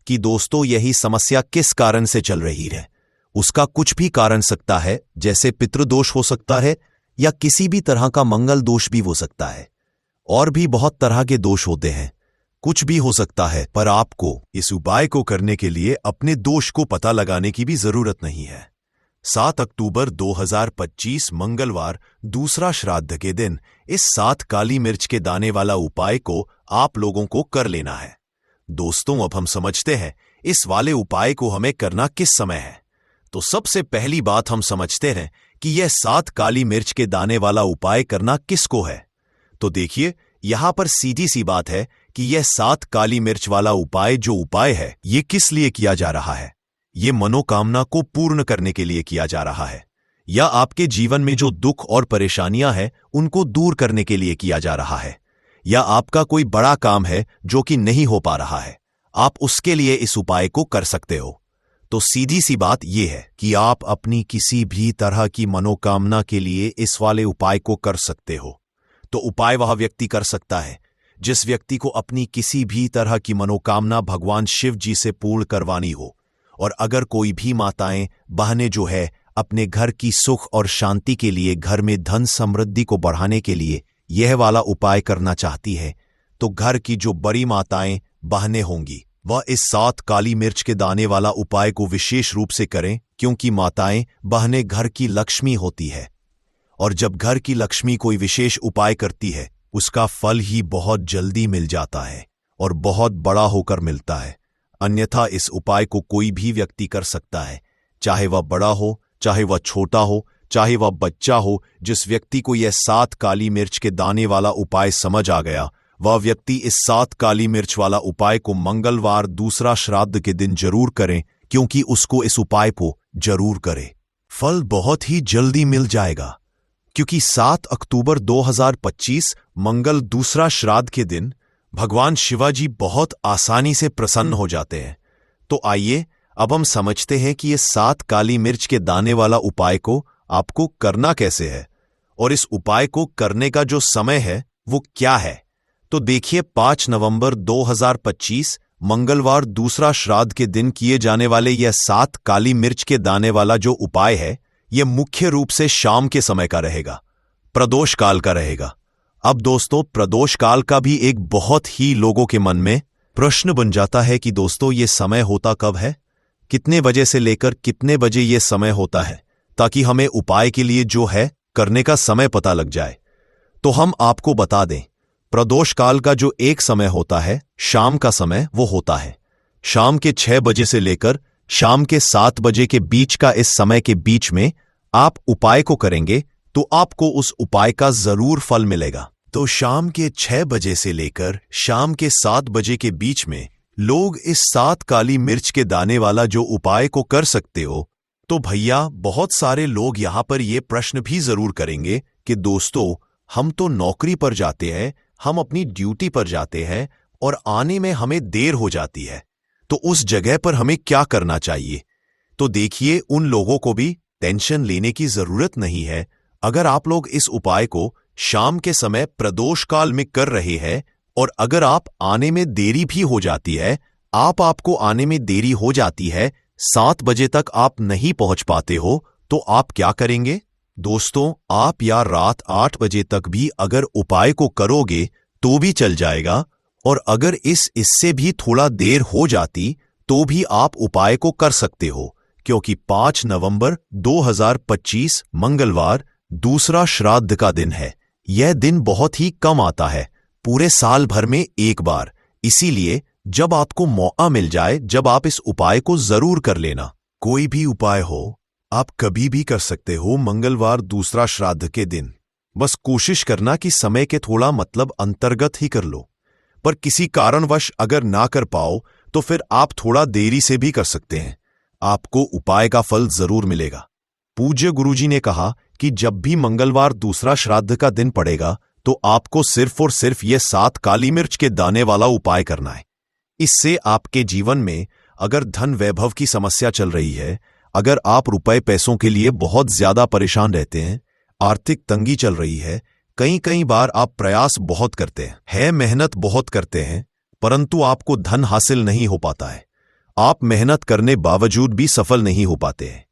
कि दोस्तों यही समस्या किस कारण से चल रही है। उसका कुछ भी कारण सकता है, जैसे पितृदोष हो सकता है या किसी भी तरह का मंगल दोष भी हो सकता है, और भी बहुत तरह के दोष होते हैं, कुछ भी हो सकता है। पर आपको इस उपाय को करने के लिए अपने दोष को पता लगाने की भी जरूरत नहीं है। 7 अक्टूबर 2025 मंगलवार दूसरा श्राद्ध के दिन इस 7 काली मिर्च के दाने वाला उपाय को आप लोगों को कर लेना है। दोस्तों, अब हम समझते हैं इस वाले उपाय को हमें करना किस समय है। तो सबसे पहली बात हम समझते हैं कि यह 7 काली मिर्च के दाने वाला उपाय करना किसको है। तो देखिए, यहां पर सीधी सी बात है कि यह 7 काली मिर्च वाला उपाय जो उपाय है, ये किस लिए किया जा रहा है। ये मनोकामना को पूर्ण करने के लिए किया जा रहा है, या आपके जीवन में जो दुख और परेशानियां हैं उनको दूर करने के लिए किया जा रहा है, या आपका कोई बड़ा काम है जो कि नहीं हो पा रहा है, आप उसके लिए इस उपाय को कर सकते हो। तो सीधी सी बात यह है कि आप अपनी किसी भी तरह की मनोकामना के लिए इस वाले उपाय को कर सकते हो। तो उपाय वह व्यक्ति कर सकता है जिस व्यक्ति को अपनी किसी भी तरह की मनोकामना भगवान शिव जी से पूर्ण करवानी हो। और अगर कोई भी माताएं बहनें जो है अपने घर की सुख और शांति के लिए, घर में धन समृद्धि को बढ़ाने के लिए यह वाला उपाय करना चाहती है, तो घर की जो बड़ी माताएं बहनें होंगी वह इस 7 काली मिर्च के दाने वाला उपाय को विशेष रूप से करें, क्योंकि माताएं बहनें घर की लक्ष्मी होती है और जब घर की लक्ष्मी कोई विशेष उपाय करती है उसका फल ही बहुत जल्दी मिल जाता है और बहुत बड़ा होकर मिलता है। अन्यथा इस उपाय को कोई भी व्यक्ति कर सकता है, चाहे वह बड़ा हो, चाहे वह छोटा हो, चाहे वह बच्चा हो। जिस व्यक्ति को यह 7 काली मिर्च के दाने वाला उपाय समझ आ गया, वह व्यक्ति इस 7 काली मिर्च वाला उपाय को मंगलवार दूसरा श्राद्ध के दिन जरूर करें, क्योंकि उसको इस उपाय को जरूर करे, फल बहुत ही जल्दी मिल जाएगा। क्योंकि 7 अक्टूबर 2025 मंगल दूसरा श्राद्ध के दिन भगवान शिवाजी बहुत आसानी से प्रसन्न हो जाते हैं। तो आइए अब हम समझते हैं कि ये 7 काली मिर्च के दाने वाला उपाय को आपको करना कैसे है और इस उपाय को करने का जो समय है वो क्या है। तो देखिए, 5 नवंबर 2025 मंगलवार दूसरा श्राद्ध के दिन किए जाने वाले यह 7 काली मिर्च के दाने वाला जो उपाय है, यह मुख्य रूप से शाम के समय का रहेगा, प्रदोष काल का रहेगा। अब दोस्तों, प्रदोष काल का भी एक बहुत ही लोगों के मन में प्रश्न बन जाता है कि दोस्तों ये समय होता कब है, कितने बजे से लेकर कितने बजे ये समय होता है, ताकि हमें उपाय के लिए जो है करने का समय पता लग जाए। तो हम आपको बता दें, प्रदोष काल का जो एक समय होता है, शाम का समय, वो होता है शाम के 6 बजे से लेकर शाम के 7 बजे के बीच का। इस समय के बीच में आप उपाय को करेंगे तो आपको उस उपाय का जरूर फल मिलेगा। तो शाम के 6 बजे से लेकर शाम के 7 बजे के बीच में लोग इस 7 काली मिर्च के दाने वाला जो उपाय को कर सकते हो। तो भैया, बहुत सारे लोग यहां पर ये प्रश्न भी जरूर करेंगे कि दोस्तों, हम तो नौकरी पर जाते हैं, हम अपनी ड्यूटी पर जाते हैं और आने में हमें देर हो जाती है, तो उस जगह पर हमें क्या करना चाहिए? तो देखिए, उन लोगों को भी टेंशन लेने की जरूरत नहीं है। अगर आप लोग इस उपाय को शाम के समय प्रदोष काल में कर रहे हैं और अगर आप आने में देरी भी हो जाती है, आपको आने में देरी हो जाती है, 7 बजे तक आप नहीं पहुंच पाते हो, तो आप क्या करेंगे? दोस्तों, आप या रात 8 बजे तक भी अगर उपाय को करोगे तो भी चल जाएगा, और अगर इससे भी थोड़ा देर हो जाती तो भी आप उपाय को कर सकते हो, क्योंकि 5 नवंबर 2025 मंगलवार दूसरा श्राद्ध का दिन है। यह दिन बहुत ही कम आता है, पूरे साल भर में एक बार। इसीलिए जब आपको मौका मिल जाए, जब आप इस उपाय को जरूर कर लेना। कोई भी उपाय हो, आप कभी भी कर सकते हो मंगलवार दूसरा श्राद्ध के दिन। बस कोशिश करना कि समय के थोड़ा अंतर्गत ही कर लो। पर किसी कारणवश अगर ना कर पाओ तो फिर आप थोड़ा देरी से भी कर सकते हैं, आपको उपाय का फल जरूर मिलेगा। पूज्य गुरुजी ने कहा कि जब भी मंगलवार दूसरा श्राद्ध का दिन पड़ेगा तो आपको सिर्फ और सिर्फ ये 7 काली मिर्च के दाने वाला उपाय करना है। इससे आपके जीवन में अगर धन वैभव की समस्या चल रही है, अगर आप रुपए पैसों के लिए बहुत ज्यादा परेशान रहते हैं, आर्थिक तंगी चल रही है, कई बार आप प्रयास बहुत करते हैं, मेहनत बहुत करते हैं, परंतु आपको धन हासिल नहीं हो पाता है, आप मेहनत करने बावजूद भी सफल नहीं हो पाते हैं,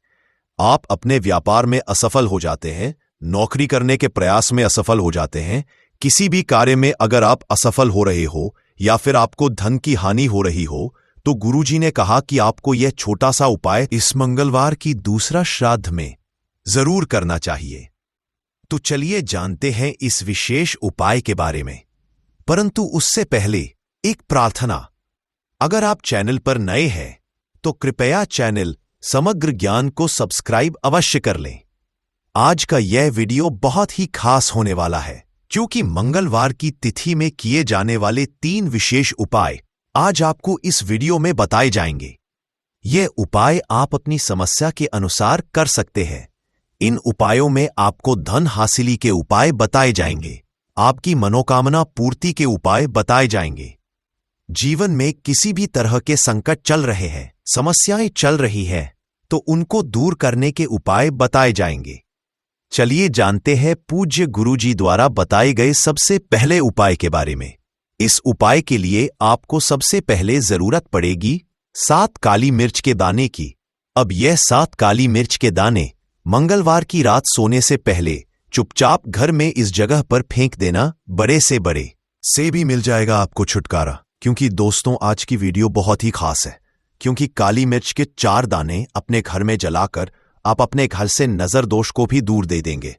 आप अपने व्यापार में असफल हो जाते हैं, नौकरी करने के प्रयास में असफल हो जाते हैं, किसी भी कार्य में अगर आप असफल हो रहे हो या फिर आपको धन की हानि हो रही हो, तो गुरुजी ने कहा कि आपको यह छोटा सा उपाय इस मंगलवार की दूसरा श्राद्ध में जरूर करना चाहिए। तो चलिए जानते हैं इस विशेष उपाय के बारे में। परंतु उससे पहले एक प्रार्थना, अगर आप चैनल पर नए हैं तो कृपया चैनल समग्र ज्ञान को सब्सक्राइब अवश्य कर लें। आज का यह वीडियो बहुत ही खास होने वाला है, क्योंकि मंगलवार की तिथि में किए जाने वाले 3 विशेष उपाय आज आपको इस वीडियो में बताए जाएंगे। ये उपाय आप अपनी समस्या के अनुसार कर सकते हैं। इन उपायों में आपको धन हासिली के उपाय बताए जाएंगे, आपकी मनोकामना पूर्ति के उपाय बताए जाएंगे। जीवन में किसी भी तरह के संकट चल रहे हैं, समस्याएं चल रही है, तो उनको दूर करने के उपाय बताए जाएंगे। चलिए जानते हैं पूज्य गुरुजी द्वारा बताए गए सबसे पहले उपाय के बारे में। इस उपाय के लिए आपको सबसे पहले जरूरत पड़ेगी 7 काली मिर्च के दाने की। अब यह 7 काली मिर्च के दाने मंगलवार की रात सोने से पहले चुपचाप घर में इस जगह पर फेंक देना। बड़े से बड़े से भी मिल जाएगा आपको छुटकारा। क्योंकि दोस्तों, आज की वीडियो बहुत ही खास है, क्योंकि काली मिर्च के 4 दाने अपने घर में जलाकर आप अपने घर से नजर दोष को भी दूर दे देंगे।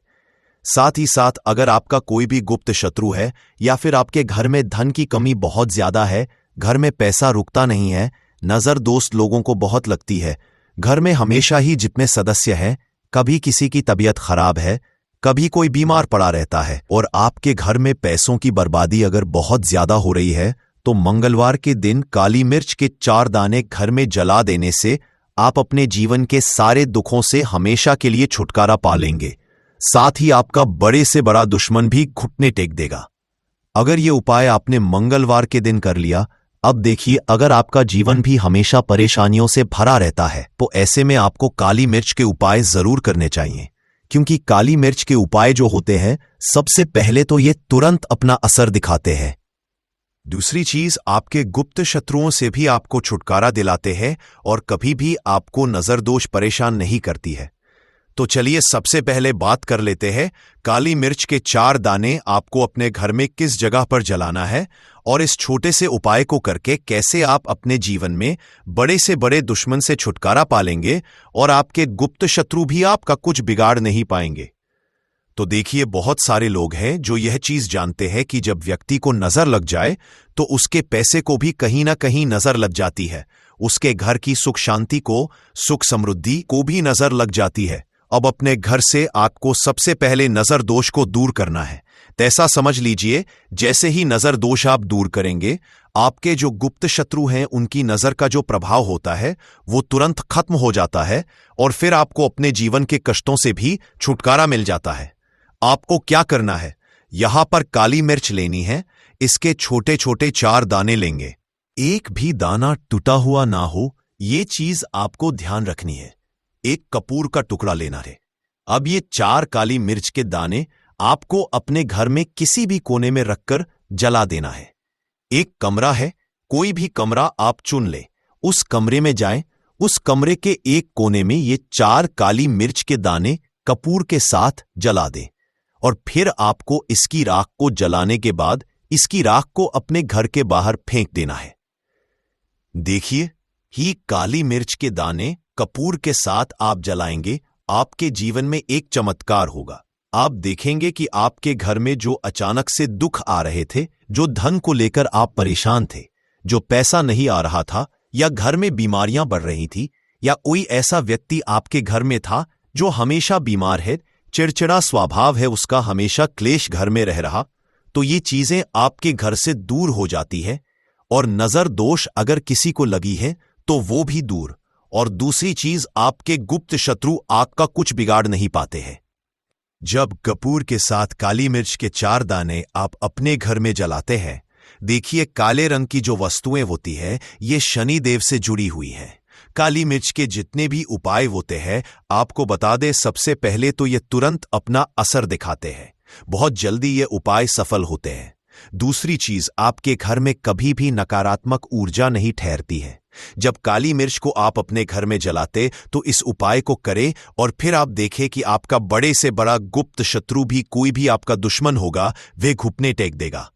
साथ ही साथ अगर आपका कोई भी गुप्त शत्रु है या फिर आपके घर में धन की कमी बहुत ज्यादा है, घर में पैसा रुकता नहीं है, नजर दोस्त लोगों को बहुत लगती है, घर में हमेशा ही जितने सदस्य हैं, कभी किसी की तबीयत खराब है, कभी कोई बीमार पड़ा रहता है, और आपके घर में पैसों की बर्बादी अगर बहुत ज्यादा हो रही है, तो मंगलवार के दिन काली मिर्च के 4 दाने घर में जला देने से आप अपने जीवन के सारे दुखों से हमेशा के लिए छुटकारा पा लेंगे। साथ ही आपका बड़े से बड़ा दुश्मन भी घुटने टेक देगा। अगर ये उपाय आपने मंगलवार के दिन कर लिया, अब देखिए, अगर आपका जीवन भी हमेशा परेशानियों से भरा रहता है, तो ऐसे में आपको काली मिर्च के उपाय जरूर करने चाहिए। क्योंकि काली मिर्च के उपाय जो होते हैं, सबसे पहले तो ये तुरंत अपना असर दिखाते हैं। दूसरी चीज, आपके गुप्त शत्रुओं से भी आपको छुटकारा दिलाते हैं और कभी भी आपको नजर दोष परेशान नहीं करती है। तो चलिए सबसे पहले बात कर लेते हैं काली मिर्च के 4 दाने आपको अपने घर में किस जगह पर जलाना है, और इस छोटे से उपाय को करके कैसे आप अपने जीवन में बड़े से बड़े दुश्मन से छुटकारा पालेंगे और आपके गुप्त शत्रु भी आपका कुछ बिगाड़ नहीं पाएंगे। तो देखिए, बहुत सारे लोग हैं जो यह चीज जानते हैं कि जब व्यक्ति को नजर लग जाए तो उसके पैसे को भी कहीं ना कहीं नजर लग जाती है, उसके घर की सुख शांति को, सुख समृद्धि को भी नजर लग जाती है, अब अपने घर से आपको सबसे पहले नजर दोष को दूर करना है। ऐसा समझ लीजिए, जैसे ही नजर दोष आप दूर करेंगे, आपके जो गुप्त शत्रु हैं उनकी नजर का जो प्रभाव होता है वो तुरंत खत्म हो जाता है और फिर आपको अपने जीवन के कष्टों से भी छुटकारा मिल जाता है। आपको क्या करना है, यहां पर काली मिर्च लेनी है। इसके छोटे छोटे 4 दाने लेंगे। एक भी दाना टूटा हुआ ना हो, ये चीज आपको ध्यान रखनी है। एक कपूर का टुकड़ा लेना है। अब ये 4 काली मिर्च के दाने आपको अपने घर में किसी भी कोने में रखकर जला देना है। एक कमरा है, कोई भी कमरा आप चुन ले, उस कमरे में जाएं। उस कमरे के एक कोने में ये 4 काली मिर्च के दाने कपूर के साथ जला दें और फिर आपको इसकी राख को जलाने के बाद इसकी राख को अपने घर के बाहर फेंक देना है। देखिए, ही काली मिर्च के दाने कपूर के साथ आप जलाएंगे, आपके जीवन में एक चमत्कार होगा। आप देखेंगे कि आपके घर में जो अचानक से दुख आ रहे थे, जो धन को लेकर आप परेशान थे, जो पैसा नहीं आ रहा था, या घर में बीमारियां बढ़ रही थी, या कोई ऐसा व्यक्ति आपके घर में था जो हमेशा बीमार है, चिड़चिड़ा स्वभाव है उसका, हमेशा क्लेश घर में रह रहा, तो ये चीजें आपके घर से दूर हो जाती है। और नजर दोष अगर किसी को लगी है तो वो भी दूर। और दूसरी चीज, आपके गुप्त शत्रु आपका कुछ बिगाड़ नहीं पाते हैं। जब कपूर के साथ काली मिर्च के 4 दाने आप अपने घर में जलाते हैं, देखिए काले रंग की जो वस्तुएं होती है ये शनि देव से जुड़ी हुई है। काली मिर्च के जितने भी उपाय होते हैं, आपको बता दे, सबसे पहले तो ये तुरंत अपना असर दिखाते हैं, बहुत जल्दी ये उपाय सफल होते हैं। दूसरी चीज, आपके घर में कभी भी नकारात्मक ऊर्जा नहीं ठहरती है। जब काली मिर्च को आप अपने घर में जलाते तो इस उपाय को करें और फिर आप देखें कि आपका बड़े से बड़ा गुप्त शत्रु भी, कोई भी आपका दुश्मन होगा, वे घुटने टेक देगा।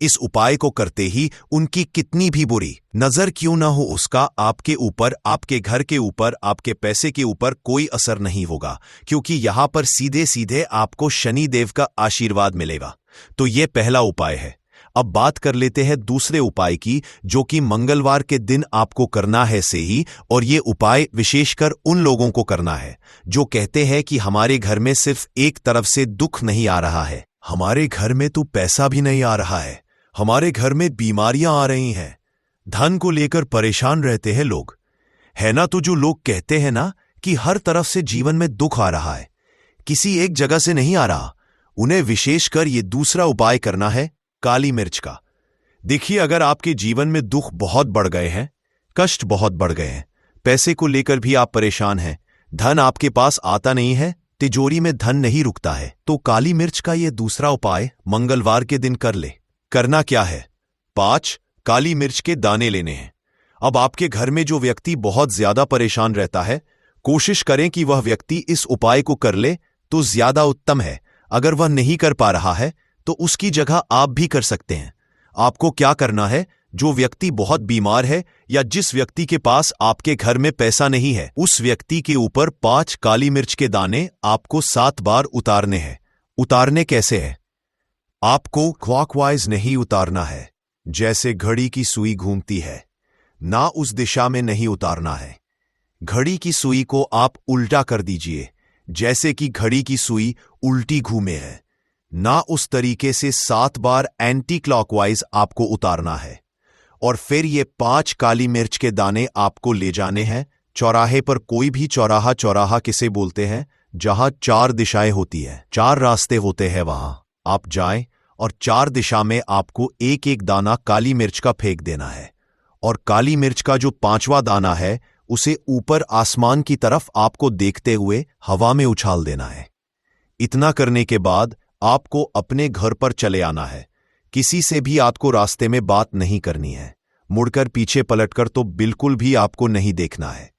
इस उपाय को करते ही उनकी कितनी भी बुरी नजर क्यों ना हो, उसका आपके ऊपर, आपके घर के ऊपर, आपके पैसे के ऊपर कोई असर नहीं होगा, क्योंकि यहां पर सीधे सीधे आपको शनि देव का आशीर्वाद मिलेगा। तो यह पहला उपाय है। अब बात कर लेते हैं दूसरे उपाय की, जो कि मंगलवार के दिन आपको करना है से ही। और ये उपाय विशेषकर उन लोगों को करना है जो कहते हैं कि हमारे घर में सिर्फ एक तरफ से दुख नहीं आ रहा है, हमारे घर में तो पैसा भी नहीं आ रहा है, हमारे घर में बीमारियां आ रही हैं, धन को लेकर परेशान रहते हैं लोग, है ना। तो जो लोग कहते हैं ना कि हर तरफ से जीवन में दुख आ रहा है, किसी एक जगह से नहीं आ रहा, उन्हें विशेषकर ये दूसरा उपाय करना है, काली मिर्च का। देखिए, अगर आपके जीवन में दुख बहुत बढ़ गए हैं, कष्ट बहुत बढ़ गए हैं, पैसे को लेकर भी आप परेशान हैं, धन आपके पास आता नहीं है, तिजोरी में धन नहीं रुकता है, तो काली मिर्च का ये दूसरा उपाय मंगलवार के दिन कर ले। करना क्या है, 5 काली मिर्च के दाने लेने हैं। अब आपके घर में जो व्यक्ति बहुत ज्यादा परेशान रहता है, कोशिश करें कि वह व्यक्ति इस उपाय को कर ले तो ज्यादा उत्तम है। अगर वह नहीं कर पा रहा है तो उसकी जगह आप भी कर सकते हैं। आपको क्या करना है, जो व्यक्ति बहुत बीमार है या जिस व्यक्ति के पास आपके घर में पैसा नहीं है, उस व्यक्ति के ऊपर 5 काली मिर्च के दाने आपको 7 बार उतारने हैं। उतारने कैसे है, आपको क्लॉकवाइज नहीं उतारना है, जैसे घड़ी की सुई घूमती है, ना उस दिशा में नहीं उतारना है। घड़ी की सुई को आप उल्टा कर दीजिए, जैसे कि घड़ी की सुई उल्टी घूमे है, ना उस तरीके से 7 बार एंटी क्लॉकवाइज आपको उतारना है। और फिर ये 5 काली मिर्च के दाने आपको ले जाने हैं चौराहे पर। कोई भी चौराहा, चौराहा किसे बोलते हैं, जहां 4 दिशाएं होती है, 4 रास्ते होते हैं, वहां आप जाएं और 4 दिशा में आपको एक एक दाना काली मिर्च का फेंक देना है। और काली मिर्च का जो 5वां दाना है, उसे ऊपर आसमान की तरफ आपको देखते हुए हवा में उछाल देना है। इतना करने के बाद आपको अपने घर पर चले आना है। किसी से भी आपको रास्ते में बात नहीं करनी है, मुड़कर पीछे पलटकर तो बिल्कुल भी आपको नहीं देखना है।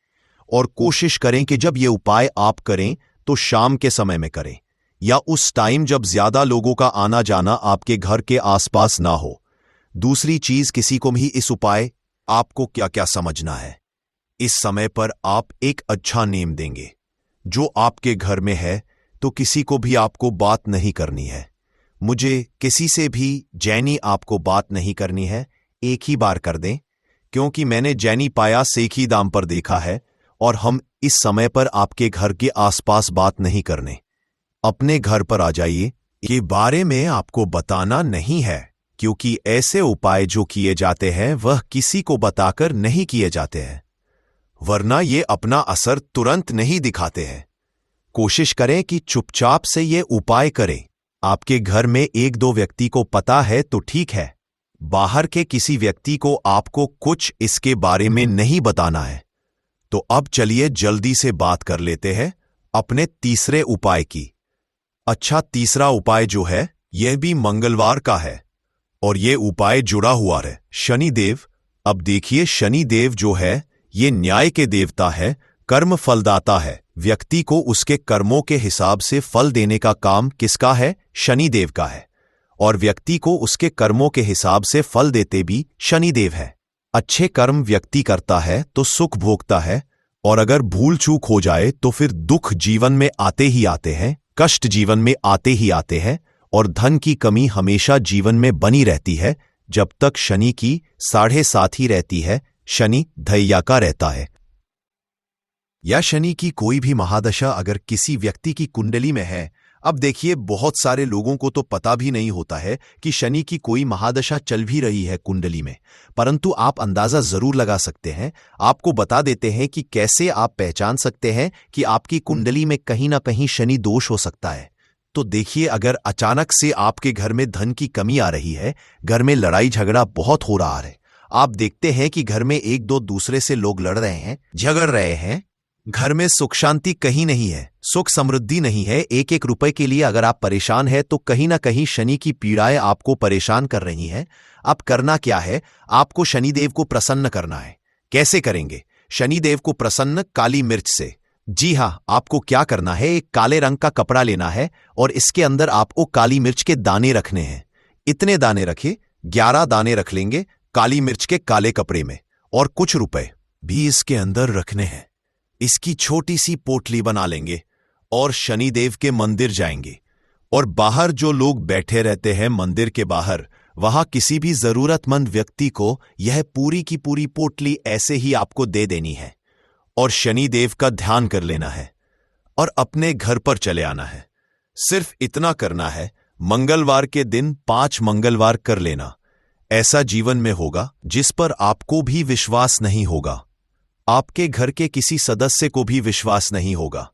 और कोशिश करें कि जब ये उपाय आप करें तो शाम के समय में करें, या उस टाइम जब ज्यादा लोगों का आना जाना आपके घर के आसपास ना हो। दूसरी चीज, किसी को भी इस उपाय आपको क्या क्या समझना है, इस समय पर आप एक अच्छा नेम देंगे जो आपके घर में है, तो किसी को भी आपको बात नहीं करनी है। मुझे किसी से भी जैनी आपको बात नहीं करनी है, एक ही बार कर दें, क्योंकि मैंने जैनी पाया सेखी दाम पर देखा है और हम इस समय पर आपके घर के आसपास बात नहीं करने। अपने घर पर आ जाइए। के बारे में आपको बताना नहीं है, क्योंकि ऐसे उपाय जो किए जाते हैं वह किसी को बताकर नहीं किए जाते हैं, वरना ये अपना असर तुरंत नहीं दिखाते हैं। कोशिश करें कि चुपचाप से ये उपाय करें। आपके घर में एक दो व्यक्ति को पता है तो ठीक है, बाहर के किसी व्यक्ति को आपको कुछ इसके बारे में नहीं बताना है। तो अब चलिए जल्दी से बात कर लेते हैं अपने तीसरे उपाय की। अच्छा, तीसरा उपाय जो है यह भी मंगलवार का है और यह उपाय जुड़ा हुआ है शनिदेव। अब देखिए, शनिदेव जो है ये न्याय के देवता है, कर्म फलदाता है। व्यक्ति को उसके कर्मों के हिसाब से फल देने का काम किसका है? शनिदेव का है। और व्यक्ति को उसके कर्मों के हिसाब से फल देते भी शनिदेव है। अच्छे कर्म व्यक्ति करता है तो सुख भोगता है, और अगर भूल चूक हो जाए तो फिर दुख जीवन में आते ही आते हैं, कष्ट जीवन में आते ही आते हैं, और धन की कमी हमेशा जीवन में बनी रहती है जब तक शनि की 7.5 ही रहती है। शनि धैया का रहता है। या शनि की कोई भी महादशा अगर किसी व्यक्ति की कुंडली में है, अब देखिए बहुत सारे लोगों को तो पता भी नहीं होता है कि शनि की कोई महादशा चल भी रही है कुंडली में, परंतु आप अंदाजा जरूर लगा सकते हैं। आपको बता देते हैं कि कैसे आप पहचान सकते हैं कि आपकी कुंडली में कहीं ना कहीं शनि दोष हो सकता है। तो देखिए, अगर अचानक से आपके घर में धन की कमी आ रही है, घर में लड़ाई झगड़ा बहुत हो रहा है, आप देखते हैं कि घर में एक दो दूसरे से लोग लड़ रहे हैं, झगड़ रहे हैं, घर में सुख शांति कहीं नहीं है, सुख समृद्धि नहीं है, एक एक रुपए के लिए अगर आप परेशान हैं तो कहीं ना कहीं शनि की पीड़ाएं आपको परेशान कर रही हैं। अब करना क्या है? आपको शनिदेव को प्रसन्न करना है। कैसे करेंगे शनिदेव को प्रसन्न? काली मिर्च से। जी हां, आपको क्या करना है, एक काले रंग का कपड़ा लेना है और इसके अंदर आपको काली मिर्च के दाने रखने हैं। इतने दाने रखे, 11 दाने रख लेंगे काली मिर्च के काले कपड़े में, और कुछ रुपए भी इसके अंदर रखने हैं। इसकी छोटी सी पोटली बना लेंगे और शनिदेव के मंदिर जाएंगे, और बाहर जो लोग बैठे रहते हैं मंदिर के बाहर, वहां किसी भी जरूरतमंद व्यक्ति को यह पूरी की पूरी पोटली ऐसे ही आपको दे देनी है, और शनिदेव का ध्यान कर लेना है और अपने घर पर चले आना है। सिर्फ इतना करना है। मंगलवार के दिन 5 मंगलवार कर लेना। ऐसा जीवन में होगा जिस पर आपको भी विश्वास नहीं होगा, आपके घर के किसी सदस्य को भी विश्वास नहीं होगा।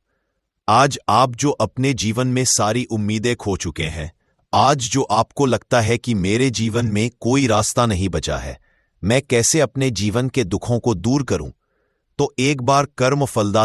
आज आप जो अपने जीवन में सारी उम्मीदें खो चुके हैं, आज जो आपको लगता है कि मेरे जीवन में कोई रास्ता नहीं बचा है, मैं कैसे अपने जीवन के दुखों को दूर करूं, तो एक बार कर्म फलदाता